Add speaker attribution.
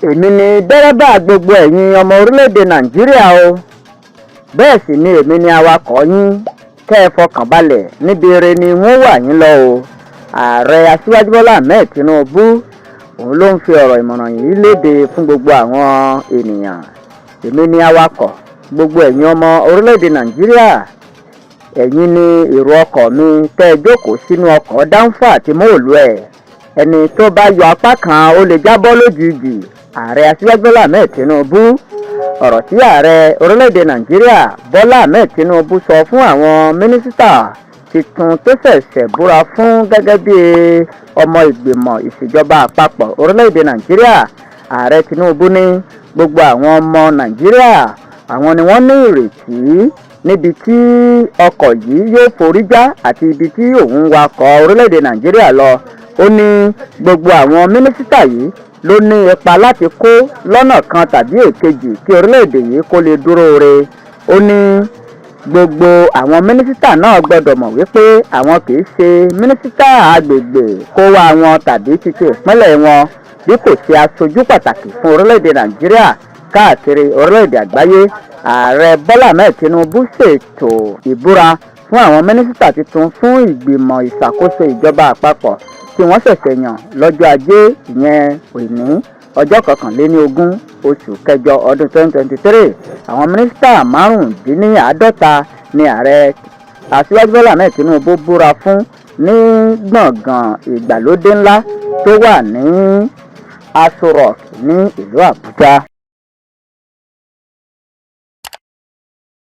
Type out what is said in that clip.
Speaker 1: Èmi ni dẹ́rẹ́bà gbogbo ẹ̀yin ọmọ orílẹ̀-èdè Nàìjíríà o. Bẹ́ẹ̀ sì ni èmi ni awakọ̀ yín. Kẹ́ ẹ fọkàn balẹ̀, níbi ire ni wọ́n wà yín lọ o. Ààrẹ Aṣíwájú Bọ́lá Ahmed Tinubu òun ló ń fi ọ̀rọ̀ ìmọ̀ràn yìí léde fún gbogbo àwọn ènìyàn. Èmi ni awakọ̀ gbogbo ẹ̀yin ọmọ orílẹ̀-èdè Nàìjíríà. Ẹ̀yin ni èrò ọkọ̀ mi tẹ́ ẹ jókòó sínú ọkọ̀ dánfà àti móòlù ẹ̀. Ẹni tó bá yọ apá kan ó lè jábọ́ lójijì. Ààrẹ Aṣíwájú Bọ́lá Ahmed Tinubu. Ọ̀rọ̀ tí ààrẹ orílẹ̀-èdè Nàìjíríà Bọ́lá Ahmed Tinubu sọ fún àwọn mínísítà tuntun tó ṣẹ̀ṣẹ̀ búra fún gẹ́gẹ́ bí ọmọ ìgbìmọ̀ ìṣèjọba àpapọ̀ orílẹ̀-èdè Nàìjíríà. Ààrẹ Tinubu ní gbogbo àwọn ọmọ Nàìjíríà àwọn ni wọ́n ní ìrètí níbi tí ọkọ̀ yìí yóò forí já àti ibi tí òun wakọ̀ orílẹ̀-èdè Nàìjíríà lọ. Ó ní gbogbo àwọn mínísítà yìí ló ní ipa láti kó lọ́nà kan tàbí èkejì kí orílẹ̀-èdè yìí kó lè dúró re. Ó ní gbogbo àwọn mínísítà náà gbọ́dọ̀ mọ̀ wípé àwọn kì í ṣe mínísítà agbègbè kó wá wọn tàbí títí ìpínlẹ̀ wọn, bí kò ṣe aṣojú pàtàkì fún orílẹ̀-èdè Nàìjíríà káàkiri orílẹ̀-èdè àgbáyé. Ààrẹ Bọ́lá Ahmed Tinubu ṣètò ìbúra fún àwọn mínísítà tuntun fún ìgbìmọ̀ ìṣàkóso ìjọba àpapọ̀ tí wọ́n ṣẹ̀ṣẹ̀ yàn lọ́jọ́ Ajé, ìyẹn òní ọjọ́ 21 oṣù kẹjọ ọdún 2023. Àwọn mínísítà 55 ni ààrẹ Aṣíwájú Bọ́lá Ahmed Tinubu búra fún ní gbọ̀ngàn ìgbàlódé ńlá tó wà ní Aso Rock ní ìlú Àbújá.